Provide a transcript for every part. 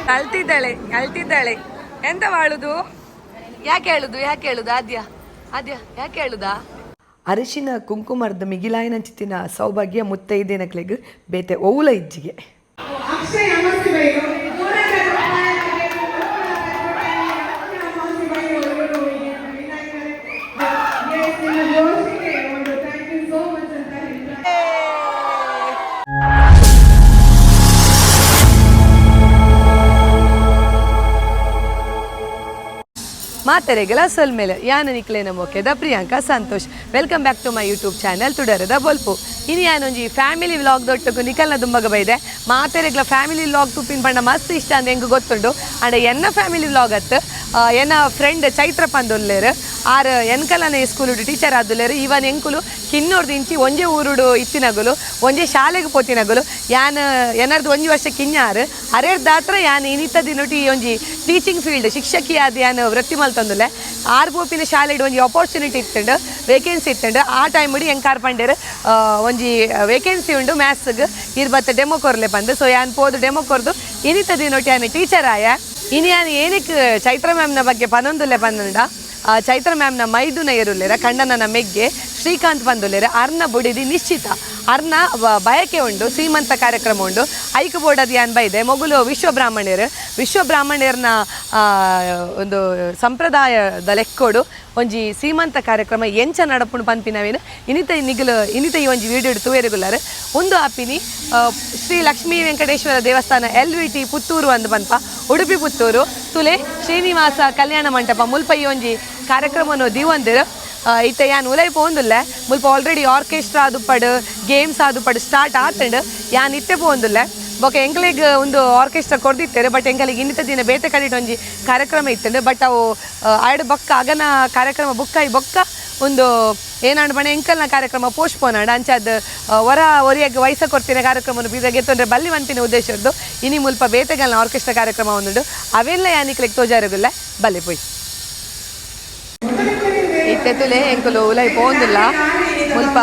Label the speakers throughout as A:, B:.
A: ಕಲ್ತಿದ್ದಾಳೆ ಎಂತ ಮಾಡುದು? ಯಾಕೆ ಹೇಳುದು ಆದ್ಯ ಯಾಕೆ ಹೇಳುದಾ? ಅರಿಶಿನ ಕುಂಕುಮರ್ದ ಮಿಗಿಲಾಯಿನಂಚಿತ್ತಿನ ಸೌಭಾಗ್ಯ ಮುತ್ತೈದೇನಕ್ಲೆಗ್ ಬೇತೆ ಓವುಲ ಇಜ್ಜಿಗೆ ಮಾತೆರೆಗಳ ಸೊಲ್ಮೇಲೆ ಯಾನ ನಿಕ್ಲೇನ ಮೊಕೆದ Priyanka Santosh. Welcome back to my YouTube channel ತುಡರದ ಬೊಲ್ಪು. ಇನ್ನು ಯಾನೊಂಜಿ ಫ್ಯಾಮಿಲಿ ವ್ಲಾಗ್ ದೊಟ್ಟಗು ನಿಕಲ್ನ ದುಂಬಗ ಬೈದೆ. ಮಾತೆರೆಗಳ ಫ್ಯಾಮಿಲಿ ವ್ಲಾಗ್ ತುಪ್ಪಿನ ಬಣ್ಣ ಮಸ್ತ್ ಇಷ್ಟ ಅಂತ ಹೆಂಗೆ ಗೊತ್ತುಂಡು. ಅಂಡ್ ಎನ್ನ ಫ್ಯಾಮಿಲಿ ವ್ಲಾಗ್ ಅತ್ತು ಎನ್ನ ಫ್ರೆಂಡ್ ಚೈತ್ರ ಪಂದೊಲ್ಲೇರು ಆರು ಎನ್ಕಲನೆ ಸ್ಕೂಲು ಟೀಚರ್ ಆದುಲ್ಲೇರು. ಇವನ್ ಎಂಕುಲು ಕಿನ್ನೋರ್ದು ಇಂಚಿ ಒಂಜೆ ಊರುಡು ಇತ್ತಿನಗುಲು ಒಂಜೆ ಶಾಲೆಗೆ ಪೋತಿನಗುಲು ಯಾನ್ ಎನ್ನರ್ದು ಒಂಜಿ ವರ್ಷ ಕಿನ್ನಾರು ಅರೆರ್ದಾತ್ರ ಯಾನ್ ಇನಿತ ದಿನೊಟಿ ಒಂಜಿ ಟೀಚಿಂಗ್ ಫೀಲ್ಡ್ ಶಿಕ್ಷಕಿ ಆದ ಯಾನ್ ವೃತ್ತಿ ಮಲ್ತಂದುಲ್ಲೆ. ಆರು ಪೋಪಿನ ಶಾಲೆಡ್ ಒಂಜಿ ಆಪರ್ಚುನಿಟಿ ಇತ್ತುಂಡು ವೇಕೆನ್ಸಿ ಇತ್ತುಂಡು. ಆ ಟೈಮ್ ಮುಡಿ ಹೆಂಗೆ ಕಾರ್ಪಂಡೇರು ಒಂಜಿ ವೇಕೆನ್ಸಿ ಉಂಡು ಮ್ಯಾಥ್ಸ್ಗೆ ಇರ್ಬತ್ತ ಡೆಮೋ ಕೊರ್ಲೆ ಬಂದು. ಸೊ ಯಾನ್ ಪೋದು ಡೆಮೋ ಕೊರ್ದು ಇನಿತ ದಿನೊಟಿ ಯಾನ್ ಟೀಚರ್ ಆಯ. ಇನ್ನು ಯಾನ್ ಏನಕ್ಕೆ ಚೈತ್ರ ಮ್ಯಾಮ್ನ ಬಗ್ಗೆ ಪನೊಂದುಲ್ಲೆ ಬಂದುಂಡ. ಚೈತ್ರ ಮ್ಯಾಮ್ನ ಮೈದುನ ಇರುಲ್ಲೇರ ಕಣ್ಣನ ಮೆಗ್ಗೆ ಶ್ರೀಕಾಂತ್ ಬಂದುಲ್ಲೇರ ಅರ್ನ ಬುಡಿದಿ ನಿಶ್ಚಿತ ಅರ್ನ ಬಯಕೆ ಉಂಡು ಸೀಮಂತ ಕಾರ್ಯಕ್ರಮ ಉಂಡು ಐಕ್ ಬೋರ್ಡದ ಯಾನ್ ಬೈದೆ ಮೊಗುಲು ವಿಶ್ವಬ್ರಾಹ್ಮಣ್ಯರನ್ನ ಒಂದು ಸಂಪ್ರದಾಯದ ಲೆಕ್ಕೋಡು ಒಂಜಿ ಸೀಮಂತ ಕಾರ್ಯಕ್ರಮ ಎಂಚ ನಡಪುಂಡು ಪನ್ಪಿನವೇನು ಇನಿತ ಈ ಒಂಜಿ ವಿಡಿಯೋ ತೂವೆರೆಗುಲ್ಲಾರು ಒಂದು ಆಪಿನಿ ಶ್ರೀ ಲಕ್ಷ್ಮೀ ವೆಂಕಟೇಶ್ವರ ದೇವಸ್ಥಾನ LVT ಪುತ್ತೂರು ಅಂದು ಪನ್ಪ ಉಡುಪಿ ಪುತ್ತೂರು ತುಲೆ ಶ್ರೀನಿವಾಸ ಕಲ್ಯಾಣ ಮಂಟಪ ಮುಲ್ಪ ಈ ಒಂಜಿ ಕಾರ್ಯಕ್ರಮವನ್ನು ದಿವಂದಿರು ಇತ್ತ ಯಾನ್ ಉಲೈ ಪೋಂದುಲ್ಲ ಮುಲ್ಪ ಆಲ್ರೆಡಿ ಆರ್ಕೆಸ್ಟ್ರಾ ಆದುಪಡು ಗೇಮ್ಸ್ ಆದುಪಡು ಸ್ಟಾರ್ಟ್ ಆತಂಡು ಯಾನ್ ಇತ್ತೆ ಪೋಂದುಲ್ಲ ಬೊಕ ಎಂಕಲಿಗೆ ಒಂದು ಆರ್ಕೆಸ್ಟ್ರಾ ಕೊಡ್ದಿತ್ತೇರು. ಬಟ್ ಎಂಕಲಿಗೆ ಇನ್ನಿತ ದಿನ ಬೇತೆ ಕಡಿಟ್ ಒಂಜಿ ಕಾರ್ಯಕ್ರಮ ಇತ್ತಂಡು. ಬಟ್ ಅವು ಆಯ್ಡು ಬೊಕ್ಕ ಅಗನ ಕಾರ್ಯಕ್ರಮ ಬುಕ್ಕಾಯಿ ಬೊಕ್ಕ ಒಂದು ಏನಾಂಡು ಬಣ್ಣ ಎಂಕಲ್ನ ಕಾರ್ಯಕ್ರಮ ಪೋಸ್ಟ್ಪೋನ್ ಆಂಡು ಅಂಚಾದ ಒರಿಯಾಗ ವಯಸ್ಸ ಕೊಡ್ತಿನ ಕಾರ್ಯಕ್ರಮವನ್ನು ಬೀದಾಗೆ ತೊಂದರೆ ಬಲ್ಲಿ ವಂತಿನ ಉದ್ದೇಶದ್ದು ಇನಿ ಮುಲ್ಪ ಬೇತೆಗಲ್ನ ಆರ್ಕೆಸ್ಟ್ರಾ ಕಾರ್ಯಕ್ರಮ ಒಂದುಂಡು ಅವೆಲ್ಲ ಯಾನಿಕ್ಲಿಗೆ ತೋಜಾರಗುಲ್ಲ ಬಲ್ಲೆ ಪೋಯ್ ಇತ್ತೆತ್ತುಲೆ ಎಂಕುಲು ಉಲೈ ಪೋಂದುಲ್ಲ ಮುಲ್ಪ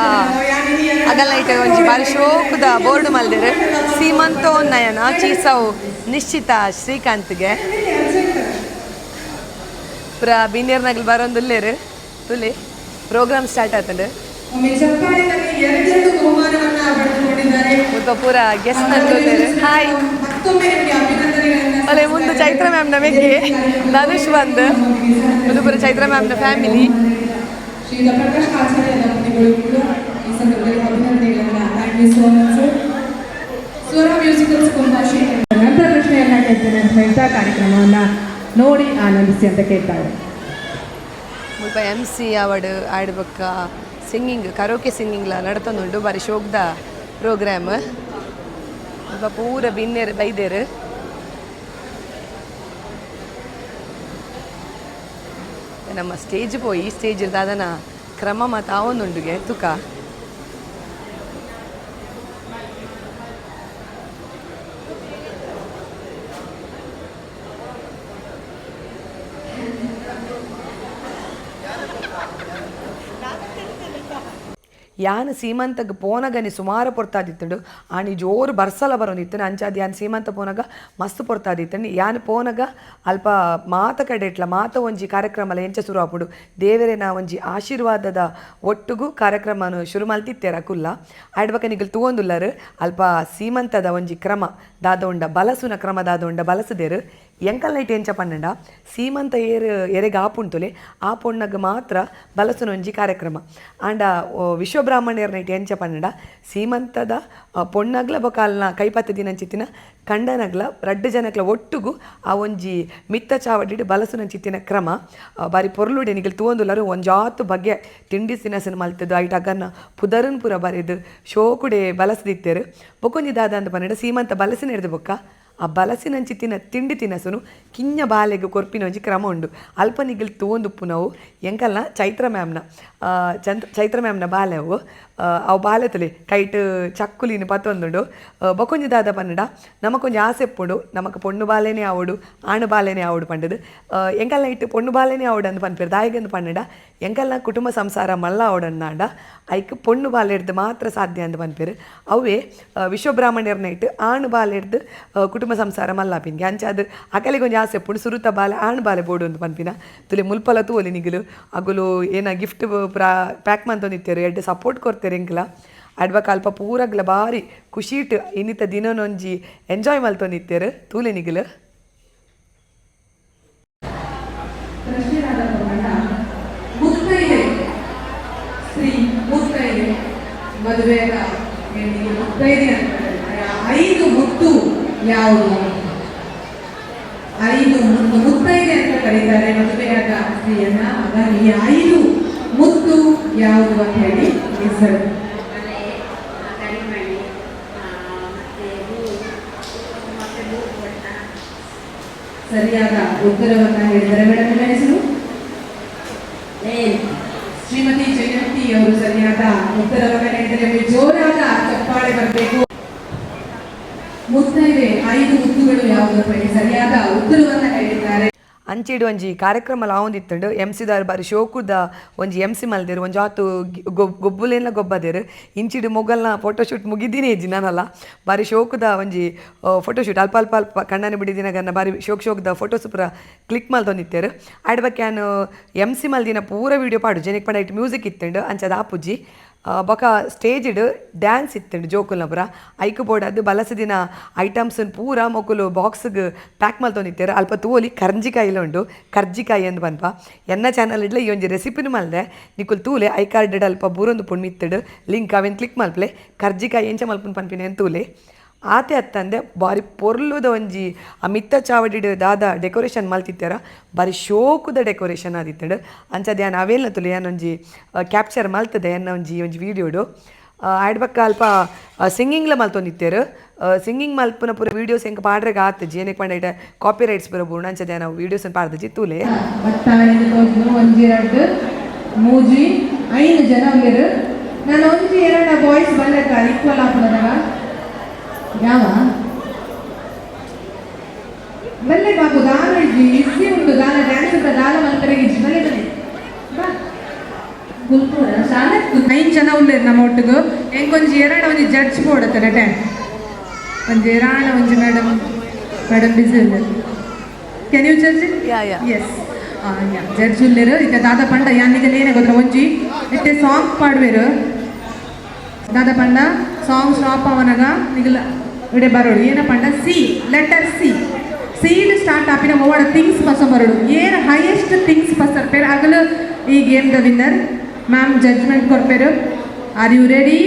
A: ಅಗಲ್ನ ಇಟ್ಟ ಒಂಜಿ ಬಾರಿ ಶೋಕುದ ಬೋರ್ಡು ಮಲ್ದೆರು ಸೀಮಂತೋನ್ನಯನ ಚೀಸವು ನಿಶ್ಚಿತ ಶ್ರೀಕಾಂತ್ಗೆ ಪುರ ಬಿನ್ನೇರ್ನಾಗಲು ಬರೋಂದುಲ್ಲೇರು ತುಲೆ ಪ್ರೋಗ್ರಾಮ್ ಸ್ಟಾರ್ಟ್ ಆತಂಡು ಮುಲ್ಪ ಪೂರ ಗೆಸ್ಟ್ ನಂದುಲ್ಲೇರು. ಹಾಯ್ ಅಲ್ಲೇ ಮುಂದೆ ಚೈತ್ರ ಮ್ಯಾಮ್ನ ಮೆಗ್ಗೆ ಧನುಷ್ ಬಂದು ಮುಂದೆ ಪೂರ ಚೈತ್ರ ಮ್ಯಾಮ್ನ ಫ್ಯಾಮಿಲಿ
B: ಪ್ರಶ್ನೆಯನ್ನ ಕೇಳ್ತೇನೆ ಅಂತ ಹೇಳ್ತಾ ಕಾರ್ಯಕ್ರಮವನ್ನು ನೋಡಿ ಆನಂದಿಸಿ ಅಂತ ಕೇಳ್ತಾರೆ.
A: ಮುಲ್ಪ MC ಅವಾರ್ಡ್ ಆಡ್ಬೇಕ ಸಿಂಗಿಂಗ್ ಕರೋಕೆ ಸಿಂಗಿಂಗ್ಲ ನಡ್ತೊಂದುಂಡು ಬಾರಿ ಶೋಕ್ದ ಪ್ರೋಗ್ರಾಮ್ ಮುಲ್ಪ ಪೂರ ಬಿನ್ನೇರು ಬೈದೇರು ನಮ್ಮ ಸ್ಟೇಜ್ ಪೋಯಿ ಸ್ಟೇಜ್ ಅದನ್ನ ಕ್ರಮ ಮತ್ತು ಅವನೊಂದುಗೆ ತುಕ ಯಾನ್ ಸೀಮಂತಗೆ ಪೋನಗನಿ ಸುಮಾರು ಪೊರ್ತಾದಿತ್ತುಂಡು ಆನಿ ಜೋರು ಬರ್ಸಲ ಬರೋಂದಿತ್ತು ಅಂಚಾದ ಯಾನ್ ಸೀಮಂತ ಪೋನಗ ಮಸ್ತ್ ಪೊರ್ತಾದಿತ್ತಂಡು ಯಾನ್ ಪೋನಗ ಅಲ್ಪ ಮಾತ ಕಡೆಟ್ಲ ಮಾತ ಒಂಜಿ ಕಾರ್ಯಕ್ರಮಲ ಎಂಚ ಶುರು ಆಪುಂಡು ದೇವರೇನ ಒಂಜಿ ಆಶೀರ್ವಾದದ ಒಟ್ಟುಗು ಕಾರ್ಯಕ್ರಮನು ಶುರು ಮಲ್ತಿತ್ತೇರ ಕುಲ್ಲ ಆಡ್ಬಕ ನಿಗಲ್ ತೂವೊಂದುಲ್ಲರು ಅಲ್ಪ ಸೀಮಂತದ ಒಂಜಿ ಕ್ರಮ ದಾದೊಂಡ ಬಲಸುನ ಕ್ರಮ ದಾದೊಂಡ ಬಲಸದೇರು ಎಂಕಲ್ ನೈಟ್ ಎಂಚ ಪನ್ನಂಡ ಸೀಮಂತ ಎರೆಗೆ ಆಪುಂಟುಲೆ ಆ ಪೊಣ್ಣಗ ಮಾತ್ರ ಬಲಸುನ ಒಂಜಿ ಕಾರ್ಯಕ್ರಮ ಆಂಡ ವಿಶ್ವಬ್ರಾಹ್ಮಣ್ಯರ ನೈಟ್ ಎಂಚ ಪನ್ನಡ ಸೀಮಂತದ ಪೊಣ್ಣಗ್ಲ ಬೊಕಾಲ್ನ ಕೈಪತ್ತ ದಿನಂಚಿತ್ತಿನ ಕಂಡನಗ್ಲ ರಡ್ಡು ಜನಕ್ಲ ಒಟ್ಟುಗು ಆ ಒಂಜಿ ಮಿತ್ತ ಚಾವಡಿಡು ಬಲಸುನಂಚಿತ್ತಿನ ಕ್ರಮ ಬಾರಿ ಪೊರ್ಲುಡೆ ನಿಗಲ್ ತೂವೊಂದುಲ್ಲರು ಒಂಜಾತು ಬಗೆ ತಿಂಡಿ ತಿನಸನ್ನು ಮಲ್ತದ್ದು ಐಟ್ ಅಗನ್ನ ಪುದರನ್ ಪುರ ಬರೆದು ಶೋಕುಡೆ ಬಲಸದಿತ್ತೇರು ಬೊಕೊಂಜಿ ದಾದ ಅಂತ ಪನ್ನಡ ಸೀಮಂತ ಬಲಸಿನ ಹಿಡಿದು ಬೊಕ್ಕ ಆ ಬಲಸಿನಂಚಿ ತಿಂಡಿ ತಿನಸುನು ಕಿಂಜ ಬಾಲೆಗೆ ಕೊರ್ಪಿನ ಒಂಜಿ ಕ್ರಮ ಉಂಡು ಅಲ್ಪ ನಿಗಿಲ್ ತೋಂದುಪ್ಪು ನಾವು ಎಂಕಲ್ನ ಚೈತ್ರ ಮ್ಯಾಮ್ನ ಬಾಲೆ ಅವು ಬಾಲೆ ತಲೆ ಕೈಟ್ ಚಕ್ಕುಲಿನ ಪತ್ತೊಂದುಂಡು ಬೊಕೊಂಜಿ ದಾದ ಪನ್ನಡ ನಮಕೊಂಜಿ ಆಸೆ ಎಪ್ಪುಂಡು ನಮಕ್ ಪೊಣ್ಣು ಬಾಲೆನೇ ಆವಡು ಆಣು ಬಾಲೆನೇ ಆವಡು ಪಂಡದು ಎಂಕಲ್ನ ಇಟ್ಟು ಪೊಣ್ಣು ಬಾಲೆನೇ ಆವಡು ಅಂದು ಪನ್ಪೇರು ದಾಯಿಗಂದು ಪನ್ನಡ ಎಂಕಲ್ನ ಕುಟುಂಬ ಸಂಸಾರ ಮಲ್ಲ ಆವಡನ್ನಾಂಡ ಐಕ್ ಪೊಣ್ಣು ಬಾಲೆ ಹಿಡ್ದು ಮಾತ್ರ ಸಾಧ್ಯ ಅಂದು ಪನ್ಪೇರು ಅವೇ ವಿಶ್ವಬ್ರಾಹ್ಮಣ್ಯರ್ನ ಇಟ್ಟು ಆಣು ಬಾಲೆ ಹಿಡ್ದು ಕುಟುಂಬ ಸಂಸಾರ ಮಲ್ಲಾಪಿನ್ಗೆ ಅಂಚ ಅದು ಅಕಲಿಗೊಂಜಿ ಆಸೆ ಎಪ್ಪುಂಡು ಸುರುತ ಬಾಲೆ ಆಣು ಬಾಲೆ ಬೋಡು ಒಂದು ಪನ್ಪಿನ ತುಲೆ ಮುಲ್ಪಲ ತೂಲಿ ನಿಗಿಲು ಅಗುಲು ಏನ ಗಿಫ್ಟ್ ಪ್ಯಾಕ್ ಮಂತೊಂದಿತ್ತೇರು ಎಡ್ಡೆ ಸಪೋರ್ಟ್ ಕೊಡ್ತೇರು ಎಂಕ್ಲ ಅಡ್ವಕ ಅಲ್ಪ ಪೂರಗ್ಲ ಬಾರಿ ಖುಷಿಟ್ ಇನ್ನಿತ ದಿನನೊಂಜಿ ಎಂಜಾಯ್ ಮಲ್ತೊಂದಿತ್ತೇರು ತೂಲೆ ನಿಗಿಲು
B: ಮದುವೆಯ ಐದು ಮುತ್ತು ಯಾವುದು? ಐದು ಮುತ್ತೈದೆ ಅಂತ ಕರೀತಾರೆ ಮದುವೆಯಾದ ಸ್ತ್ರೀಯನ್ನ. ಹಾಗಾಗಿ ಈ ಐದು ಮುತ್ತು ಯಾವುದು ಅಂತ ಹೇಳಿ ಹೆಸರು. ಸರಿಯಾದ ಉತ್ತರವನ್ನ ಹೇಳಿದರೆ ಮೇಡಮ್ ನಿಮ್ಮ ಹೆಸರು ಶ್ರೀಮತಿ ಜಯಂತಿ ಅವರು ಸರಿಯಾದ ಉತ್ತರವನ್ನ ಹೇಳಿದರೆ ಜೋರಾದ ಚಪ್ಪಾಳೆ ಬರಬೇಕು. ಮುತ್ತೈದೆ ಐದು ಮುತ್ತುಗಳು ಯಾವುದು ಸರಿಯಾದ ಉತ್ತರವನ್ನ ಹೇಳಿದ್ದಾರೆ.
A: ಅಂಚಿಡು ಒಂಜಿ ಕಾರ್ಯಕ್ರಮ ಲಾವೊಂದಿತ್ತುಂಡು ಎಂಸಿದಾರು ಬಾರಿ ಶೋಕುದ ಒಂಜಿ ಎಂಸಿ ಮಲ್ದೇರು ಒಂಜಿ ಆತು ಗೊಬ್ಬುಲೇನ ಗೊಬ್ಬದೇರು ಇಂಚಿಡು ಮೊಗಲ್ನ ಫೋಟೋಶೂಟ್ ಮುಗಿದಿನೇ ಇಜ್ಜಿ ನಾನಲ್ಲ ಬಾರಿ ಶೋಕುದ ಒಂಜಿ ಫೋಟೋಶೂಟ್ ಅಲ್ಪ ಅಲ್ಪ ಅಲ್ಪ ಕಣ್ಣನ್ನು ಬಿಡಿದಿನಾಗನ್ನ ಬಾರಿ ಶೋಕದ ಫೋಟೋಸ್ ಪೂರ ಕ್ಲಿಕ್ ಮಲ್ತೊಂದಿತ್ತೇರು ಆಡ್ ಬಗ್ಗೆ ನಾನು ಎಂಸಿ ಮಲ್ದಿನ ಪೂರ ವೀಡಿಯೋ ಪಾಡು ಜನಕ್ಕೆ ಪಂಡ ಇಟ್ಟು ಮ್ಯೂಸಿಕ್ ಇತ್ತುಂಡು ಅಂಚದ ಆಪುಜಿ ಬೊಕ ಸ್ಟೇಜ್ಡ್ ಡ್ಯಾನ್ಸ್ ಇತ್ತುಂಡು ಜೋಕುಲ್ನ ಪೂರ ಐಕ್ ಬೋರ್ಡ್ ಅದು ಬಲಸದಿನ ಐಟಮ್ಸನ್ ಪೂರ ಮೊಕುಲು ಬಾಕ್ಸ್ಗೆ ಪ್ಯಾಕ್ ಮಲ್ತೊಂದಿತ್ತೇರು ಅಲ್ಪ ತೂಲಿ ಕರ್ಜಿಕಾಯಿಲ ಉಂಡು ಕರ್ಜಿಕಾಯಿ ಅಂದು ಪನ್ಪ ಎನ್ನ ಚಾನಲ್ ಇಡ್ಲ ಈ ಒಂಜಿ ರೆಸಿಪಿನ ಮಲ್ದೆ ನಿಕುಲ್ ತೂಲೆ ಐ ಕಾರ್ಡ್ ಅಲ್ಪ ಬೂರೊಂದು ಪುಣ್ ಮಿತ್ತಡು ಲಿಂಕ್ ಅವೇನು ಕ್ಲಿಕ್ ಮಲ್ಪಲೆ ಕರ್ಜಿಕಾಯಿ ಎಂಚ ಮಲ್ಪುನ್ ಪನ್ಪಿನ ಏನು ತೂಲೆ ಆತೆ ಅತ್ತಂದೆ ಬಾರಿ ಪೊರ್ಲುದ ಒಂಜಿ ಆ ಮಿತ್ತ ಚಾವಡಿಡು ದಾದ ಡೆಕೋರೇಷನ್ ಮಲ್ತಿತ್ತಾರ ಬಾರಿ ಶೋಕುದ ಡೆಕೋರೇಷನ್ ಆದಿತ್ತಂಡು ಅಂಚದ ಏನು ಅವೇಲ್ನ ತುಲೆ ಏನೊಂಜಿ ಕ್ಯಾಪ್ಚರ್ ಮಲ್ತದೆ ಎನ್ನ ಒಂಜಿ ವೀಡಿಯೋಡು ಆಡ್ಬಕ್ಕ ಅಲ್ಪ ಸಿಂಗಿಂಗ್ಲ ಮಲ್ತೊಂದಿತ್ತೇರು ಸಿಂಗಿಂಗ್ ಮಲ್ಪುನ ಪೂರ ವೀಡಿಯೋಸ್ ಹೆಂಗೆ ಪಾಡ್ರೆಗೆ ಆತಜ್ಜಿ ಏನಕ್ಕೆ ಪಂಡ ಕಾಪಿ ರೈಟ್ಸ್ ಬರೋ ಬೂರ್ಣ ಅಂಚದ ನಾವು ವೀಡಿಯೋಸನ್ನು ಪಾಡ್ದಜ್ಜಿ ತೂಲೆ
B: ಒಂಜಿ ಎರಡು ಮೂಜಿ ಐದು ಜನ ಉಳ್ಳೇರು ನಾನು ಒಂಜಿ ಎರಡು ಬಾಯ್ಸ್ ಬಂದಕ್ಕ ಈಕ್ವಲ್ ಆಗ್ತದಾಗ ಯಾವ ಬಲ್ಲೆ ಬಾಬು ದಾನ ಇಜ್ಜಿ ಇಜ್ಜಿ ಉಂಟು ದಾನ ಡ್ಯಾನ್ಸ್ ಅಂತ ದಾನ ಮಲ್ಪರೆಗೆ ಇಜ್ಜಿ ಬಲ್ಲೆ ಬನ್ನಿ ಗುಲ್ಪುರ ಶಾಲೆ 5 ಜನ ಉಳ್ಳೇರು ನಮ್ಮ ಒಟ್ಟಿಗೆ ಹೆಂಗೊಂಜಿ ಎರಡು ಒಂಜಿ ಜಡ್ಜ್ ಬೋಡತ್ತೆ ನಟೆ ಒಂಜಿ ಎರಾಣ ಒಂಜಿ ಮೇಡಮ್ ಬಿಸಿ ಉಳ್ಳೇರು can you judge yes judge ಉಳ್ಳೇರು ಈಗ ದಾದ ಪಂಡ ಯಾನಿಗೆ ಏನೇ ಗೊತ್ತರ ಒಂಜಿ ಇಟ್ಟೆ ಸಾಂಗ್ ಪಾಡ್ವೇರು ದಾದ ಪಂಡ ಸಾಂಗ್ ಸ್ಟಾಪ್ ಅವನಾಗ ನಿಗಲ ಇಡೆ ಬರೋಡು ಏನ ಪಂಡ ಸಿ ಲೆಟರ್ ಸೀಡ್ ಸ್ಟಾರ್ಟ್ ಆಪಿನ ಮೂವಡ ಥಿಂಗ್ಸ್ ಪಸ ಬರೋಡು ಏನು ಹೈಯೆಸ್ಟ್ ಥಿಂಗ್ಸ್ ಪಸರ್ ಪೇರು ಆಗಲು ಈ ಗೇಮ್ ದ ವಿನ್ನರ್ ಮ್ಯಾಮ್ ಜಡ್ಜ್ಮೆಂಟ್ ಕೊಡ್ಪೇರು. Are you ready?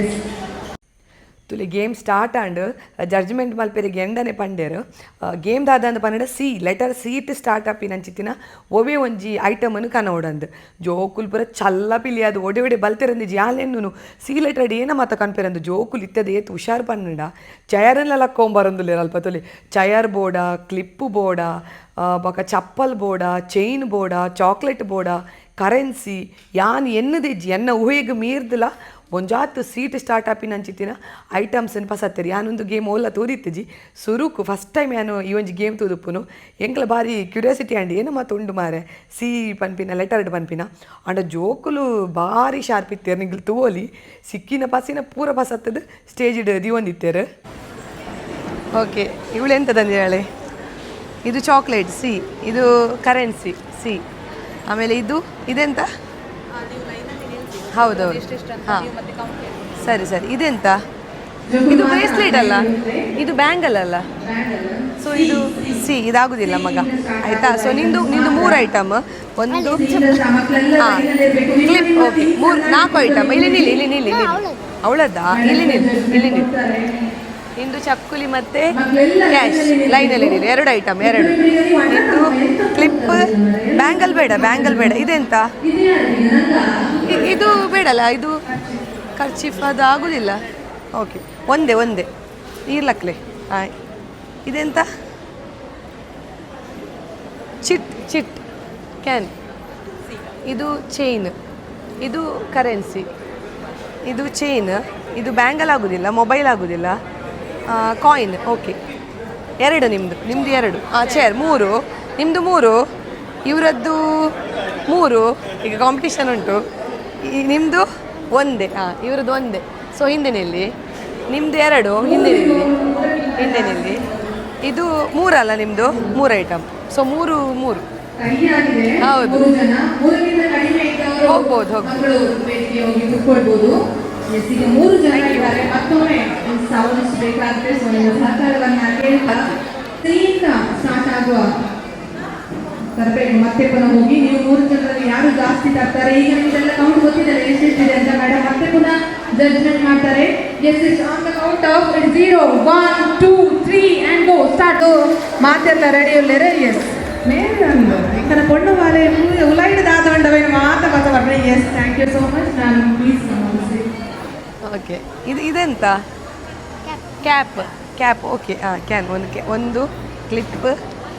B: ಎಸ್
A: ತುಲೆ ಗೇಮ್ ಸ್ಟಾರ್ಟ್ ಆಂಡ್ ಜಡ್ಜ್ಮೆಂಟ್ ಮಲ್ಪೆರಿಗೆ ಎಂಡನೆ ಪಂಡೇರು ಗೇಮ್ ದಾದ ಅಂದ ಪನ್ನಡ ಸಿ ಲೆಟರ್ ಸೀಟ್ ಸ್ಟಾರ್ಟ್ ಅಪ್ಪಿನ ಅಂಚಿತ್ತಿನ ಒವೇ ಒಂಜಿ ಐಟಮನ್ನು ಕನೋಡಂದು ಜೋಕುಲ್ ಪೂರ ಚಲ್ಲ ಪಿಲಿ ಅದು ಒಡೆ ಬಲ್ತಿರಂದಿಜಿ ಯಾಲೆನ್ನು ಸಿ ಲೆಟರ್ ಏನ ಮಾತ ಕನ್ಪೇರಂದು ಜೋಕುಲ್ ಇತ್ತದ ಏತ್ ಹುಷಾರು ಪನ್ನಡ ಚಯರ್ನೆಲ್ಲ ಲಕ್ಕೊಂಬರಂದುಲ್ಲೇರು ಅಲ್ಪ ತುಲೆ ಚಯರ್ ಬೋರ್ಡ ಕ್ಲಿಪ್ಪು ಬೋರ್ಡ ಬೊಕ ಚಪ್ಪಲ್ ಬೋರ್ಡ ಚೈನ್ ಬೋರ್ಡ ಚಾಕ್ಲೇಟ್ ಬೋರ್ಡ ಕರೆನ್ಸಿ ಯಾನ್ ಎನ್ನದಿಜ್ಜಿ ಎನ್ನ ಊಹೆಗೆ ಮೀರ್ದಿಲ್ಲ ಒಂಜಾತು ಸೀಟ್ ಸ್ಟಾರ್ಟ್ ಆಪಿನ ಅಂಚಿತ್ತಿನ ಐಟಮ್ಸನ್ನು ಪಸತ್ತೇರಿ ಯಾನೊಂದು ಗೇಮ್ ಓಲ್ಲ ತೋದಿತ್ತಜಿ ಸುರುಕು ಫಸ್ಟ್ ಟೈಮ್ ಯಾನು ಈ ಒಂಜಿ ಗೇಮ್ ತೋದುಪ್ಪುನು ಎಂಕ್ಲ ಬಾರಿ ಕ್ಯೂರಿಯಾಸಿಟಿ ಆಂಡಿ ಏನು ಮಾತು ಉಂಡು ಮಾರೆ ಸಿ ಪನ್ಪಿನ ಲೆಟರ್ಡ್ ಪನ್ಪಿನ ಅಂಡ ಜೋಕುಲು ಬಾರಿ ಶಾರ್ಪ್ ಇತ್ತೇರು ನಿಂಗ್ಲು ತೂವೋಲಿ ಸಿಕ್ಕಿನ ಪಸಿನ ಪೂರ ಪಸತ್ತದು ಸ್ಟೇಜಿಡ್ ದಿವೊಂದಿತ್ತೇರು. ಓಕೆ ಇವಳು ಎಂತದಂದು ಹೇಳಿ ಇದು ಚಾಕ್ಲೇಟ್ ಸಿ ಇದು ಕರೆನ್ಸಿ ಸಿ ಆಮೇಲೆ ಇದೆಂತ ಹೌದೌದು ಹಾಂ ಸರಿ ಇದೆಂತ ಇದು ಬ್ರೇಸ್ಲೆಟ್ ಅಲ್ಲ ಇದು ಬ್ಯಾಂಗಲ್ ಅಲ್ಲ ಸೊ ಇದು ಸಿ ಇದಾಗುದಿಲ್ಲ ಮಗ ಆಯಿತಾ. ಸೊ ನಿಂದು 3 ಐಟಮ್ ಒಂದು ಹಾಂ ಕ್ಲಿಪ್ ಓಕೆ 4 ಐಟಮ್ ಇಲ್ಲಿ ನಿಲ್ಲಿ ಅವಳದ್ದಾ ಇಲ್ಲಿ ನಿಲ್ಲಿ ಇಂದು ಚಕ್ಕುಲಿ ಮತ್ತೆ ಕ್ಯಾಶ್ ಲೈನಲ್ಲಿ ನಿಲ್ಲಿ 2 ಐಟಮ್ 2 ಇಂದು ಕ್ಲಿಪ್ ಬ್ಯಾಂಗಲ್ ಬೇಡ ಇದೆಂತ ಇದು ಬೇಡಲ್ಲ ಇದು ಖರ್ಚಿಫ್ ಅದು ಆಗೋದಿಲ್ಲ. ಓಕೆ ಒಂದೇ ಇರ್ಲಕ್ಲೆ ಹಾಂ ಇದೆಂತ ಚಿಟ್ ಕ್ಯಾನ್. ಇದು ಚೈನ್, ಇದು ಕರೆನ್ಸಿ, ಇದು ಚೈನ್, ಇದು ಬ್ಯಾಂಗಲ್ ಆಗೋದಿಲ್ಲ, ಮೊಬೈಲ್ ಆಗೋದಿಲ್ಲ, ಕಾಯಿನ್. ಓಕೆ, 2 ನಿಮ್ಮದು 2. ಚೇರ್ 3, ನಿಮ್ಮದು 3, ಇವರದ್ದು 3. ಈಗ ಕಾಂಪಿಟಿಷನ್ ಉಂಟು. ನಿಮ್ಮದು ಒಂದೇ, ಇವ್ರದ್ದು ಒಂದೇ. ಸೊ ಹಿಂದಿನಲ್ಲಿ ನಿಮ್ಮದು 2, ಹಿಂದಿನಲ್ಲಿ ಇದು 3 ಅಲ್ಲ, ನಿಮ್ಮದು 3 ಐಟಮ್. ಸೊ 3. ಹೌದು, ಹೋಗ್ಬೋದು.
B: ಈಗ 3 ಜನ ಇದ್ದಾರೆ. ಮತ್ತೊಮ್ಮೆ ಸಾವರಿಸಬೇಕಾದ್ರೆ ಸಹಕಾರವನ್ನ ಕೇಳ್ತಾ 3ಯಿಂದ ಸ್ಟಾರ್ಟ್ ಆಗುವ ತರಬೇತಿ ಮತ್ತೆ ಪುನಃ ಹೋಗಿ ನೀವು 3 ಜನರಲ್ಲಿ ಯಾರು ಜಾಸ್ತಿ ತರ್ತಾರೆ. ಈಗ ನಿಮ್ಗೆಲ್ಲ ಕೌಂಟ್ ಗೊತ್ತಿದ್ದಾರೆ ಎಷ್ಟೆಷ್ಟಿದೆ ಅಂತ. ಮೇಡಮ್ ಮತ್ತೆ ಪುನಃ ಜಡ್ಜ್ಮೆಂಟ್ ಮಾಡ್ತಾರೆ. Yes is on the count of 0 1 2 3 and go start. ಮಾತೆಲ್ಲ ರೆಡಿ ಉಳ್ಳೇರೆ. ಎಸ್ ಮೇರಂದು ఇక్కడ పొన్న వారే ఉలైడ్ దాదవండవైన మాట పత వర్ణ. Yes thank you so much. ನಾನು ಪ್ಲೀಸ್
A: ಓಕೆ, ಇದೆಂತ? ಕ್ಯಾಪ್. Okay, can. ಒಂದು ಕ್ಲಿಪ್,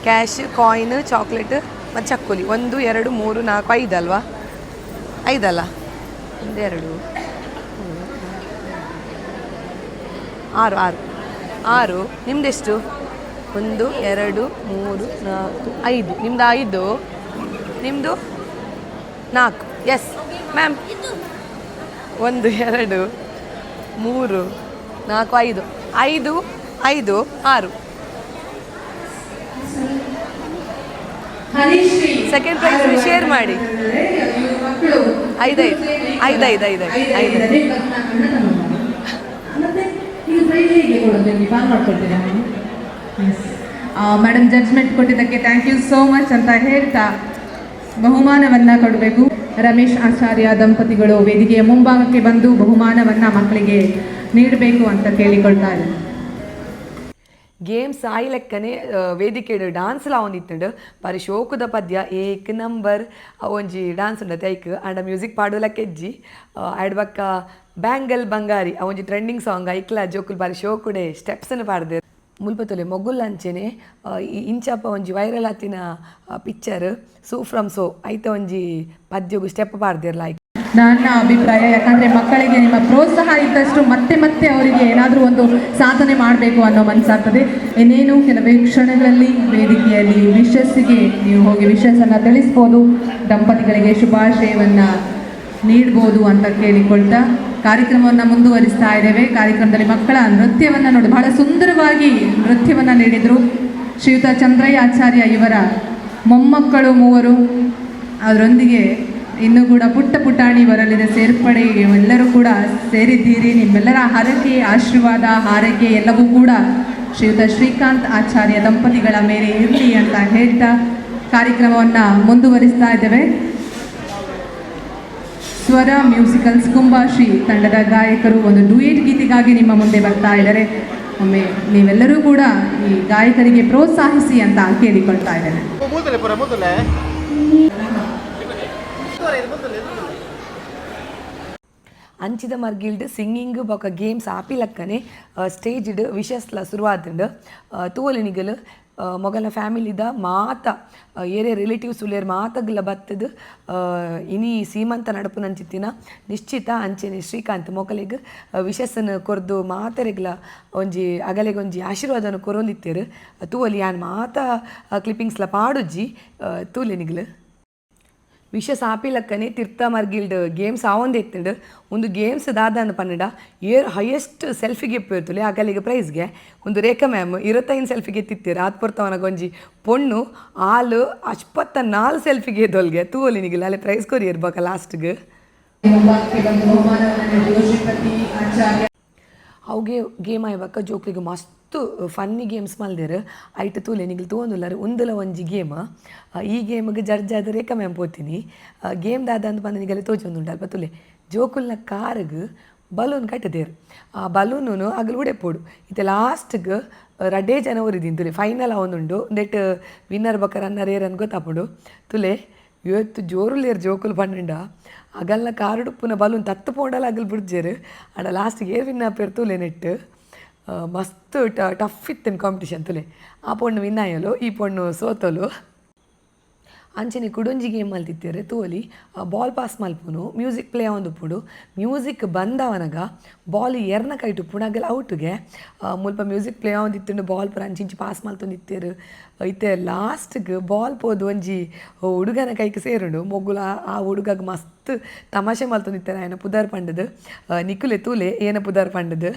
A: ಕ್ಯಾಶ್, ಕಾಯಿನ್, ಚಾಕ್ಲೇಟ್ ಮತ್ತು ಚಕ್ಕುಲಿ. 1 2 3 4 5 ಅಲ್ವಾ? 5 ಅಲ್ಲ, 1 2 6. ನಿಮ್ದೆಷ್ಟು? 1 2 3 4 5. ನಿಮ್ದು 5, ನಿಮ್ಮದು 4. Yes ma'am. 1 2 3 4 5 5 5 6. Second prize share ಮಾಡಿ. 5
B: ಮೇಡಮ್ ಜಡ್ಜ್ಮೆಂಟ್ ಕೊಟ್ಟಿದ್ದಕ್ಕೆ ಥ್ಯಾಂಕ್ ಯು ಸೋ ಮಚ್ ಅಂತ ಹೇಳ್ತಾ ಬಹುಮಾನವನ್ನು ಕೊಡಬೇಕು. ರಮೇಶ್ ಆಚಾರ್ಯ ದಂಪತಿಗಳು ವೇದಿಕೆಯ ಮುಂಭಾಗಕ್ಕೆ ಬಂದು ಬಹುಮಾನವನ್ನು ಮಕ್ಕಳಿಗೆ ನೀಡಬೇಕು ಅಂತ ಕೇಳಿಕೊಳ್ತಾ ಇದ್ದಾರೆ.
A: ಗೇಮ್ಸ್ ಆಯಿ ಲೆಕ್ಕನೆ ವೇದಿಕೆ ಡಾನ್ಸ್ಲ ಒಂದಿತ್ತುಂಡು ಬಾರಿ ಶೋಕುದ ಪದ್ಯ 1 ನಂಬರ್ ಒಂಜಿ ಡಾನ್ಸ್ ಉಂಡತೆ ಐಕ್ ಆಂಡ ಮ್ಯೂಸಿಕ್ ಪಾಡುಲಕ್ಕೆಜ್ಜಿ ಆಡ್ ಬಕ್ಕ ಬ್ಯಾಂಗಲ್ ಬಂಗಾರಿ ಒಂಜಿ ಟ್ರೆಂಡಿಂಗ್ ಸಾಂಗ್ ಐಕ್ಲ ಜೋಕುಲು ಬಾರಿ ಶೋಕುಡೆ ಸ್ಟೆಪ್ಸನ್ನು ಪಾಡ್ದೆ ಮುಲ್ಪತೊಲೆ ಮೊಗ್ಗುಲ್ ಅಂಚೆನೆ ಇಂಚಪ್ಪ ಒಂಜಿ ವೈರಲ್ ಆತಿನ ಪಿಕ್ಚರ್ ಸೂ ಫ್ರಮ್ ಸೋ ಐತ ಒಂಜಿ ಪದ್ಯಗು ಸ್ಟೆಪ್ ಪಾಡ್ದಿರ್ಲ.
B: ನನ್ನ ಅಭಿಪ್ರಾಯ, ಯಾಕಂದರೆ ಮಕ್ಕಳಿಗೆ ನಿಮ್ಮ ಪ್ರೋತ್ಸಾಹ ಇದ್ದಷ್ಟು ಮತ್ತೆ ಮತ್ತೆ ಅವರಿಗೆ ಏನಾದರೂ ಒಂದು ಸಾಧನೆ ಮಾಡಬೇಕು ಅನ್ನೋ ಮನಸ್ಸಾಗ್ತದೆ. ಇನ್ನೇನು ಕೆಲವೇ ಕ್ಷಣಗಳಲ್ಲಿ ವೇದಿಕೆಯಲ್ಲಿ ವಿಶಸ್ಸಿಗೆ ನೀವು ಹೋಗಿ ವಿಶಸ್ಸನ್ನು ತಿಳಿಸ್ಬೋದು, ದಂಪತಿಗಳಿಗೆ ಶುಭಾಶಯವನ್ನು ನೀಡ್ಬೋದು ಅಂತ ಕೇಳಿಕೊಳ್ತಾ ಕಾರ್ಯಕ್ರಮವನ್ನು ಮುಂದುವರಿಸ್ತಾ ಇದ್ದೇವೆ. ಕಾರ್ಯಕ್ರಮದಲ್ಲಿ ಮಕ್ಕಳ ನೃತ್ಯವನ್ನು ನೋಡಿ ಬಹಳ ಸುಂದರವಾಗಿ ನೃತ್ಯವನ್ನು ನೀಡಿದರು. ಶ್ರೀಯುತ ಚಂದ್ರಯ್ಯ ಆಚಾರ್ಯ ಇವರ ಮೊಮ್ಮಕ್ಕಳು 3, ಅದರೊಂದಿಗೆ ಇನ್ನೂ ಕೂಡ ಪುಟ್ಟ ಪುಟಾಣಿ ಬರಲಿದೆ ಸೇರ್ಪಡೆ. ಎಲ್ಲರೂ ಕೂಡ ಸೇರಿದ್ದೀರಿ. ನಿಮ್ಮೆಲ್ಲರ ಹರಕೆ, ಆಶೀರ್ವಾದ, ಹಾರೈಕೆ ಎಲ್ಲವೂ ಕೂಡ ಶ್ರೀಯುತ ಶ್ರೀಕಾಂತ್ ಆಚಾರ್ಯ ದಂಪತಿಗಳ ಮೇಲೆ ಇರಲಿ ಅಂತ ಹೇಳ್ತಾ ಕಾರ್ಯಕ್ರಮವನ್ನು ಮುಂದುವರಿಸ್ತಾ ಇದ್ದೇವೆ. ಸ್ವರ ಮ್ಯೂಸಿಕಲ್ಸ್ ಕುಂಬಾಶ್ರೀ ತಂಡದ ಗಾಯಕರು ಒಂದು ಡ್ಯೂಯೆಟ್ ಗೀತೆಗಾಗಿ ನಿಮ್ಮ ಮುಂದೆ ಬರ್ತಾ ಇದ್ದಾರೆ. ಒಮ್ಮೆ ನೀವೆಲ್ಲರೂ ಕೂಡ ಈ ಗಾಯಕರಿಗೆ ಪ್ರೋತ್ಸಾಹಿಸಿ ಅಂತ ಕೇಳಿಕೊಳ್ತಾ ಇದ್ದೇನೆ.
A: ಅಂಚಿದ ಮರ್ಗಿಲ್ಡ್ ಸಿಂಗಿಂಗ್ ಬೊಕ ಗೇಮ್ಸ್ ಆಪಿಲಕ್ಕನೆ ಸ್ಟೇಜ್ಡ್ ವಿಶಸ್ಲ ಶುರುವಾದುಂಡು ತೂವಲಿನಿಗಲು ಮೊಗಲ ಫ್ಯಾಮಿಲಿದ ಮಾತ ಏರೇ ರಿಲೇಟಿವ್ಸ್ ಉಳ್ಳೇರು ಮಾತಗ್ಲ ಬತ್ತದು ಇನಿ ಸೀಮಂತ ನಡಪುನಂಚಿತ್ತಿನ ನಿಶ್ಚಿತ ಅಂಚೆನೆ ಶ್ರೀಕಾಂತ್ ಮೊಗಲಿಗೆ ವಿಶಸ್ಸನ್ನು ಕೊರ್ದು ಮಾತರೆಗ್ಲ ಒಂಜಿ ಅಗಲೆಗೊಂಜಿ ಆಶೀರ್ವಾದನ ಕೊರೊಂದಿತ್ತೇರು ತೂವಲಿ ಯಾನ್ ಮಾತ ಕ್ಲಿಪ್ಪಿಂಗ್ಸ್ಲ ಪಾಡುಜ್ಜಿ ತೂಲೆನಿಗ್ಲು ವಿಶಸ್ ಆಪಿಲಕ್ಕನೆ ತಿರ್ತ ಮರ್ಗಿಲ್ಡ್ ಗೇಮ್ಸ್ ಆವೊಂದು ಎತ್ತುಂಡು ಒಂದು ಗೇಮ್ಸ್ ದಾದಾನ ಪನ್ನಡ ಏರ್ ಹೈಯೆಸ್ಟ್ ಸೆಲ್ಫಿಗೆ ಎಪ್ಪಿರ್ತುಲೆ ಅಗಲಿಗೆ ಪ್ರೈಸ್ಗೆ ಒಂದು ರೇಖಾ ಮ್ಯಾಮ್ 25 ಸೆಲ್ಫಿಗೆ ಎತ್ತಿತ್ತೀರು ಆತ್ ಪೊರ್ತವನಗೊಂಜಿ ಪೊಣ್ಣು ಆಲು 54 ಸೆಲ್ಫಿಗೆ ಎದ್ದೊಲ್ಗೆ ತೂವಲಿನಿಗಿಲ್ಲ ಅಲ್ಲೇ ಪ್ರೈಸ್ ಕೊರಿ ಇರ್ಬೇಕ ಲಾಸ್ಟ್ಗೆ ಅವ್ಗೆ ಗೇಮ್ ಆಯ್ಬಕ್ಕ ಜೋಕ್ಲಿಗೆ ಮಸ್ತ್ ಫನ್ನಿ ಗೇಮ್ಸ್ ಮಲ್ದೇರು ಐಟ್ ತೂಲೆ ನಿಗಿಲ್ ತೋಂದುಲ್ಲಾರು ಒಂದುಲ ಒಂಜಿ ಗೇಮ್ ಈ ಗೇಮ್ಗೆ ಜಡ್ಜ್ ಆದ ರೇಖಾ ಮ್ಯಾಮ್ ಪೋತೀನಿ ಗೇಮ್ ದಾದ ಅಂತ ಬಂದು ನಿಗೆಲ್ಲ ತೋಚೊಂದುಂಡು ಅಲ್ಪ ತುಲೆ ಜೋಕುಲ್ನ ಕಾರ್ಗೆ ಬಲೂನ್ ಕಟ್ಟದೇರು ಆ ಬಲೂನು ಅಗಲು ಉಡೆಪೋಡು ಇತ್ತೆ ಲಾಸ್ಟ್ಗೆ ರಡ್ಡೇ ಜನ ಉರಿದೀನಿ ತುಲೆ ಫೈನಲ್ ಅವನುಂಡು ನೆಟ್ ವಿನ್ನರ್ ಬಕ್ಕ ರನ್ನರ್ ಏರ್ ಅಂತ ಗೊತ್ತಾಪಡು ತುಲೆ ಇವತ್ತು ಜೋರುಲೇರು ಜೋಕುಲು ಪನ್ನಂಡ ಅಗಲ್ನ ಕಾರುಡುಪ್ಪುನ ಬಲೂನ್ ತತ್ತು ಪೋಂಡಲ್ಲ ಅಗಲ್ ಬಿಡ್ಜೇರು ಆಡ ಲಾಸ್ಟಿಗೆ ಏರ್ ವಿನ್ ಆಪೇರು ತುಲೆ ನೆಟ್ ಮಸ್ತ್ ಟಫ್ ಇತ್ತು ಕಾಂಪಿಟಿಷನ್ ತುಲೆ ಆ ಪೊಣ್ಣು ವಿನ್ ಆಯಲು ಈ ಪೊಣ್ಣು ಸೋತಲು ಅಂಚನೆ ಕುಡೊಂಜಿ game ಮಲ್ತಿತ್ತೇರೆ ತೋಲಿ ball pass ಮಲ್ಪುನು music play ಆವೊಂದುಪ್ಪುಡು music ಬಂದವನಗ ball ಎರ್ನ kite ಪುಣಗಲ್ ಔಟ್ಗೆ ಮುಲ್ಪ ಮ್ಯೂಸಿಕ್ ಪ್ಲೇ ಆವೊಂದಿತ್ತುಂಡು ಬಾಲ್ ಪೂರ ಅಂಚಿಂಚಿ ಪಾಸ್ ಮಲ್ತೊಂದಿತ್ತೇರು ಐತೆ ಲಾಸ್ಟ್ಗೆ ಬಾಲ್ ಪೋದು ಒಂಜಿ ಹುಡುಗನ ಕೈಗೆ ಸೇರುಂಡು ಮೊಗ್ಗುಲ ಆ ಹುಡುಗಗೆ ಮಸ್ತ್ ತಮಾಷೆ ಮಲ್ತೊಂದಿತ್ತಾರೆ ಆಯನ ಪುದರ್ ಪಂಡದು ನಿಕುಲೆ ತೂಲೆ ಏನ ಪುದರ್ ಪಂಡದು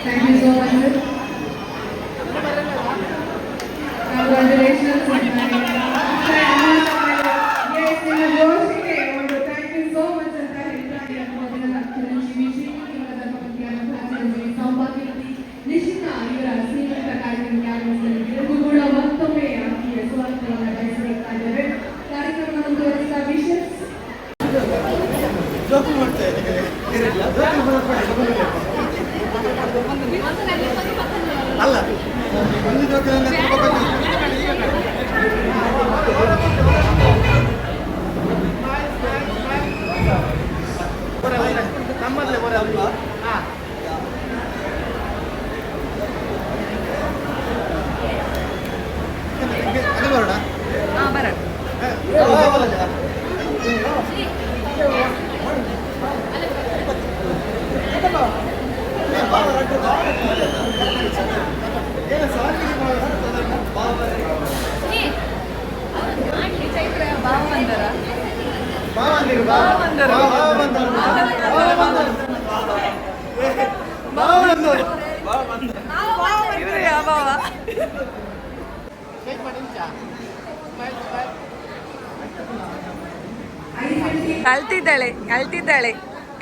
B: Thank you so much. Congratulations. Yes, in a Joshi, I want to thank you so much. And thank you for the Nishina, you are seeing the Kaizen Campus. You would have worked away after you so much for the Kaizen Campus. Karikaram to wishes.
C: ಅಲ್ಲ ಒಂದು ಜೋಕಿನಲ್ಲಿ ನಮ್ಮಲ್ಲೇ ಬರ ಅಲ್ವಾ ಅದು ಬರೋಣ
A: ಬರೋಣ ಕಲ್ತಿದ್ದಾಳೆ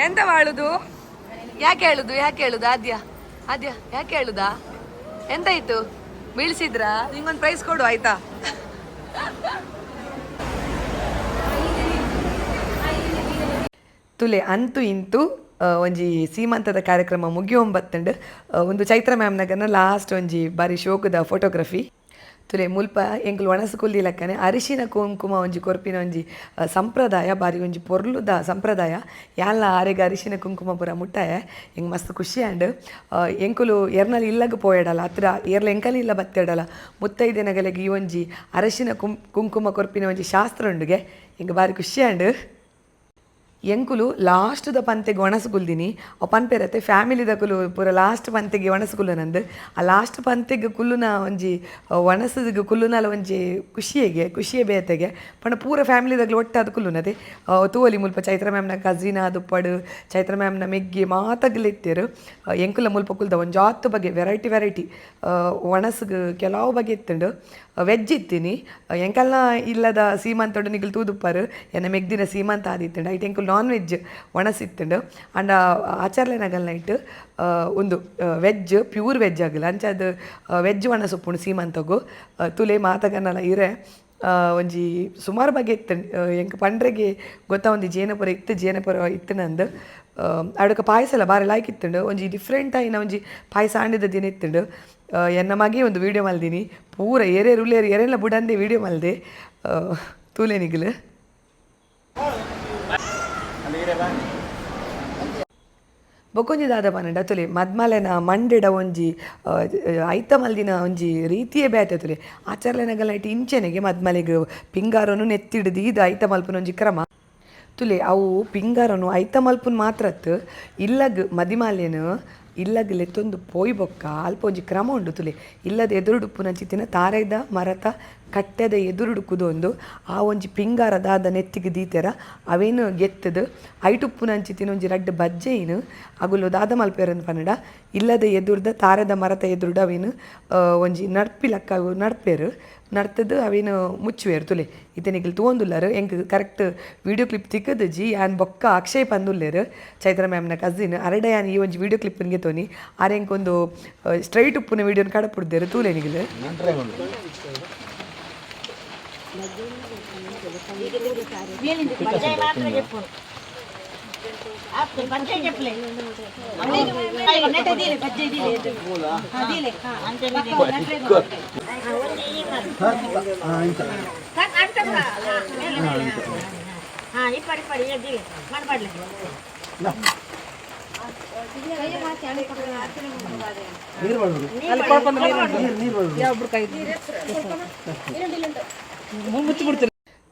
A: ಎಂತ ಮಾಡುದು ಯಾಕೆ ಹೇಳುದು ಆದ್ಯ ಯಾಕೆ ಹೇಳುದಾ ಎಂತಾಯ್ತು ಬೀಳ್ಸಿದ್ರಾ ನಿಂಗೊಂದು ಪ್ರೈಸ್ ಕೊಡು ಆಯ್ತಾ ತುಲೆ ಅಂತೂ ಇಂತೂ ಒಂಜಿ ಸೀಮಂತದ ಕಾರ್ಯಕ್ರಮ ಮುಗಿಯೊಂಬತ್ತಂಡು ಒಂದು ಚೈತ್ರ ಮ್ಯಾಮ್ನಗನ ಲಾಸ್ಟ್ ಒಂಜಿ ಬಾರಿ ಶೋಕದ ಫೋಟೋಗ್ರಫಿ ತುಲೆ ಮುಲ್ಪ ಎಂಕುಲು ಒಣಸು ಕುಲ್ದಿಲಕ್ಕನೆ ಅರಿಶಿನ ಕುಂಕುಮ ಒಂಜಿ ಕೊರ್ಪಿನ ಒಂಜಿ ಸಂಪ್ರದಾಯ ಬಾರಿ ಒಂಜಿ ಪೊರ್ಲುದ ಸಂಪ್ರದಾಯ ಯಾಲ ಆರೆಗ ಅರಿಶಿನ ಕುಂಕುಮ ಪೂರ ಮುಟ್ಟಾಯ ಎಂಗೆ ಮಸ್ತ್ ಖುಷಿ ಆಂಡ್ ಎಂಕುಲು ಎರ್ನಲ್ಲಿ ಇಲ್ಲಗ ಪೋಯಡಲ್ಲ ಹತ್ರ ಏರ್ಲ ಎಂಕಲಿ ಇಲ್ಲ ಬತ್ತಿಡಲ್ಲ ಮುತ್ತೈದೆನಗಲೆಗೆ ಈ ಒಂಜಿ ಅರಿಶಿನ ಕುಂಕುಮ ಕೊರ್ಪಿನ ಒಂಜಿ ಶಾಸ್ತ್ರ ಉಂಡುಗೆ ಎಂಗೆ ಬಾರಿ ಖುಷಿ ಆಂಡ್ ಎಂಕುಲು ಲಾಸ್ಟ್ದ ಪಂತೆಗೆ ಒಣಸು ಕುಲ್ದಿನಿ ಅವು ಪನ್ಪೆರತ್ತೆ ಫ್ಯಾಮಿಲಿದ ಕುಲು ಪೂರ ಲಾಸ್ಟ್ ಪಂತೆಗೆ ಒಣಸು ಕುಲ್ಲುನಂದು ಆ ಲಾಸ್ಟ್ ಪಂತೆಗೆ ಕುಲ್ಲುನ ಒಂಜಿ ಒಣಸದ ಕುಲ್ಲುನಲ ಒಂಜಿ ಖುಷಿಯೇ ಬೇತೆಗೆ ಪಂಡ ಪೂರ ಫ್ಯಾಮಿಲಿದಾಗಲು ಒಟ್ಟಾದ ಕುಲ್ಲುನದೆ ತೂವಲಿ ಮುಲ್ಪ ಚೈತ್ರ ಮ್ಯಾಮ್ನ ಕಝಿನ ದುಪ್ಪಡು ಚೈತ್ರ ಮ್ಯಾಮ್ನ ಮೆಗ್ಗಿ ಮಾತಾಗಲಿತ್ತೇರು ಎಂಕುಲ ಮುಲ್ಪ ಕುಲ್ದ ಒಂದು ಜಾತ್ ಬಗೆ ವೆರೈಟಿ ಒಣಸ್ಗೆ ಕೆಲವು ಬಗೆ ಇತ್ತುಂಡು ವೆಜ್ ಇತ್ತೀನಿ ಎಂಕಲ್ನ ಇಲ್ಲದ ಸೀಮಂತೊಡು ನಿಗಲು ತೂದುಪ್ಪರು ಎನ್ನ ಮೆಗ್ದಿನ ಸೀಮಂತ ಆದಿತ್ತುಂಡು ಐಟ್ ಎಂಕುಲು ನಾನ್ ವೆಜ್ ಒಣಸಿತ್ತುಂಡು ಅಂಡ ಆಚಾರ್ಲೆನಗಲ್ ನೈಟ್ ಒಂದು ವೆಜ್ ಪ್ಯೂರ್ ವೆಜ್ ಆಗಲ್ಲ ಅಂಚದು ವೆಜ್ ಒಣಸೊಪ್ಪುಂಡು ಸೀಮಂತಗು ತುಲೆ ಮಾತಗನಲ ಇರೆ ಒಂಜಿ ಸುಮಾರು ಬಗೆ ಇತ್ತು ಎಂಕ್ ಪಂಡ್ರೆಗೆ ಗೊತ್ತಾ ಒಂದು ಜೇನಪುರ ಇತ್ತು ನಂದು ಅಡಕ ಪಾಯಸ ಎಲ್ಲ ಬಾರಿ ಲಾಯ್ಕ್ ಇತ್ತುಂಡು ಒಂಜಿ ಡಿಫ್ರೆಂಟ್ ಆಯಿನ ಒಂಜಿ ಪಾಯಸ ಆಂಡಿದ ದಿನ ಇತ್ತುಂಡು ಎನ್ನ ಮಗೆ ಒಂದು ವೀಡಿಯೋ ಮಲ್ದಿನಿ ಪೂರ ಉಳ್ಳೇರು ಎರೆಲ್ಲ ಬುಡಂದೆ ವೀಡಿಯೋ ಮಲ್ದೆ ತೂಲೆನಿಗಲು ಬೊಕೊಂಜಿ ದಾದ ಪನ್ನಡ ತುಲೆ ಮದ್ಮಲೆನ ಮಂಡೆಡ ಒಂಜಿ ಐತ ಮಲ್ದಿನ ಒಂಜಿ ರೀತಿಯೇ ಬೇತೆ ತುಲೆ ಆಚಾರ್ಲೆನಗಲ ಇಟ್ಟು ಇಂಚೆನೆಗೆ ಮದ್ಮಲೆಗೆ ಪಿಂಗಾರನು ನೆತ್ತಿಡ್ದು ಇದು ಐತ ಮಲ್ಪನ ಒಂಜಿ ಕ್ರಮ ತುಲೆ ಅವು ಪಿಂಗಾರನು ಐತ ಮಲ್ಪುನ ಮಾತ್ರತ್ ಇಲ್ಲಗ್ ಮದಿಮಾಲೆನು ಇಲ್ಲಗ್ ಲೆತ್ತೊಂದು ಪೋಯ್ ಬೊಕ್ಕ ಅಲ್ಪ ಒಂಜಿ ಕ್ರಮ ಉಂಡು ತುಲೆ ಇಲ್ಲದ ಎದುರುಡುಪ್ಪುನ ಚಿತ್ತಿನ ತಾರೆದ ಮರತ ಕಟ್ಟೆದ ಎದುರುಡುಕುದೊಂದು ಆ ಒಂಜಿ ಪಿಂಗಾರದಾದ ನೆತ್ತಿಗೆ ದೀತೆರ ಅವೇನು ಗೆತ್ತದು ಐಟುಪ್ಪುನಂಚಿತ್ತಿನ ಒಂಜಿ ರಡ್ಡ್ ಬಜ್ಜೆಯಿನು ಅಗುಲು ದಾದ ಮಲ್ಪೇರನ್ ಪನ್ನಡ ಇಲ್ಲದ ಎದುರ್ದ ತಾರೆದ ಮರತ ಎದುರುಡು ಅವೇನು ಒಂಜಿ ನಡ್ಪಿಲಕ್ಕ ನಡ್ಪೇರು ನಡ್ತದ್ದು ಅವೇನು ಮುಚ್ಚುವೇರು ತುಲೆ ಇತನಿಗೆ ತೋಂದುಲ್ಲಾರು ಎಂಕ್ ಕರೆಕ್ಟ್ ವಿಡಿಯೋ ಕ್ಲಿಪ್ ತಿಕ್ಕದು ಜಿ ಆ್ಯನ್ ಬೊಕ್ಕ ಅಕ್ಷಯ್ ಪಂದುಲ್ಲೇರು ಚೈತ್ರ ಮ್ಯಾಮ್ನ ಕಸಿನ್ ಅರಡ ಯಾನ್ ಈ ಒಂಜಿ ವಿಡಿಯೋ ಕ್ಲಿಪ್ಪಿನ್ಗೆ ತೋನಿ ಆರೆಂಕೊಂದು ಸ್ಟ್ರೈಟ್ ಉಪ್ಪುನ ವಿಡಿಯೋನ ಕಡಪುಡ್ದೇರು ತೂಲೆನಿಗಿಲು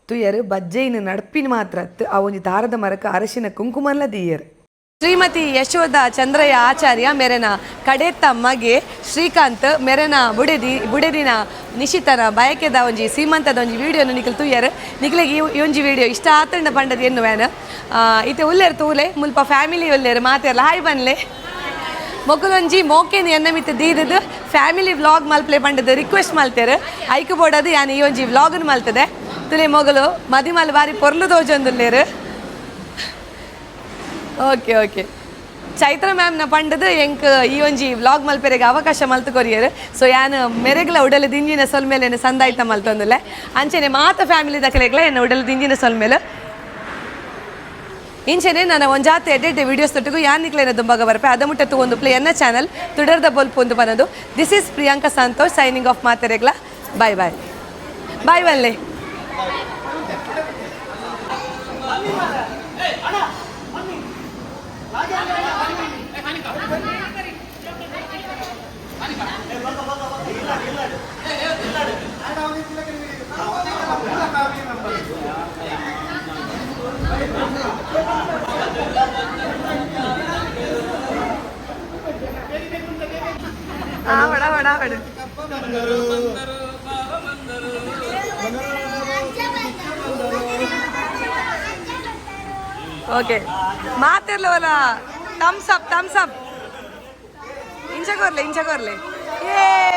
A: ತುಯರು ಬಜ್ಜೆಯಿನ ನಡ್ಪಿನ ಮಾತ್ರ ಆ ಒಂಜಿ ತಾರದ ಮರಕ್ಕೆ ಅರಶಿನ ಕುಂಕುಮಲ್ಲ ದೀಯರು ಶ್ರೀಮತಿ ಯಶೋಧ ಚಂದ್ರಯ್ಯ ಆಚಾರ್ಯ ಮೆರೆನ ಕಡೆತ್ತ ಮಗೆ ಶ್ರೀಕಾಂತ್ ಮೆರೆನ ಬುಡೆದಿನ ನಿಶಿತನ ಬಯಕೆದ ಒಂಜಿ ಸೀಮಂತದ ಒಂಜಿ ವಿಡಿಯೋನು ನಿಖಲ್ ತೂಯರು ನಿಖಲಿಗೆ ಈ ಒಂಜಿ ವಿಡಿಯೋ ಇಷ್ಟ ಆತಂಡ ಪಂಡದು ಎನ್ನು ವ್ಯಾನ್ ಇತ್ತೆ ಉಲ್ಲೇರು ತೂಲೆ ಮುಲ್ಪ ಫ್ಯಾಮಿಲಿ ಉಲ್ಲೇರು ಮಾತೆಲ್ಲ ಹಾಯ್ ಬನ್ಲೆ ಮೊಗಲೊಂಜಿ ಮೋಕೆನ್ ಎನ್ನ ಮಿತ್ತು ದೀದದು ಫ್ಯಾಮಿಲಿ ವ್ಲಾಗ್ ಮಲ್ಪ್ಲೆ ಪಂಡದು ರಿಕ್ವೆಸ್ಟ್ ಮಲ್ತೇರು ಐಕು ಬೋಡದು ಯಾನು ಈ ಒಂಜಿ ವ್ಲಾಗನ್ನು ಮಲ್ತದೆ ತುಲೆ ಮೊಗಲು ಮದಿಮಲ್ ಬಾರಿ ಪೊರ್ಲು ತೋಜೊಂದುಲ್ಲೇರು ಓಕೆ ಓಕೆ ಚೈತ್ರ ಮ್ಯಾಮ್ನ ಪಂಡದು ಎಂಕ್ ಈ ಒಂಜಿ ವ್ಲಾಗ್ ಮಲ್ಪೆರೆಗೆ ಅವಕಾಶ ಮಲ್ತು ಕೊರಿಯರು ಸೊ ಯಾನು ಮೆರೆಗ್ಲ ಉಡಲು ದಿಂಜಿನ ಸೊಲ್ಮೇಲೆ ಸಂದಾಯ್ತ ಮಲ್ತೊಂದುಲ್ಲೆ ಅಂಚೆನೆ ಮಾತ ಫ್ಯಾಮಿಲಿ ದಕ್ಕಲೆಗ್ಲ ಎನ್ನ ಉಡಲು ದಿಂಜಿನ ಸೊಲ್ಮೇಲೆ ಇಂಚೆನೆ ನಾನು ಒಂಜಾತ ಎಡ್ಡೆ ವೀಡಿಯೋಸ್ ತೊಟ್ಟಿಗೂ ಯಾನ್ ನಿಕ್ಲೇನ ದುಂಬಾಗ ಬರಪೆ ಅದ ಮುಟ್ಟತ್ತು ಒಂದು ಪ್ಲೇ ಎನ್ನ ಚಾನಲ್ ತುಡರ್ದ ಬೊಲ್ಪು ಒಂದು ಬನ್ನದು this is Priyanka Santosh signing off ಮಾತೆರೆಗ್ಲ ಬಾಯ್ ಬಾಯ್ ಬಾಯ್ ಬಲ್ಲೆ ಓಕೆ ಮಾತಿರ್ಲವಲ್ಲ ಥಮ್ಸ್ ಅಪ್ ಇಂಚಗೋರ್ಲೆ ಏ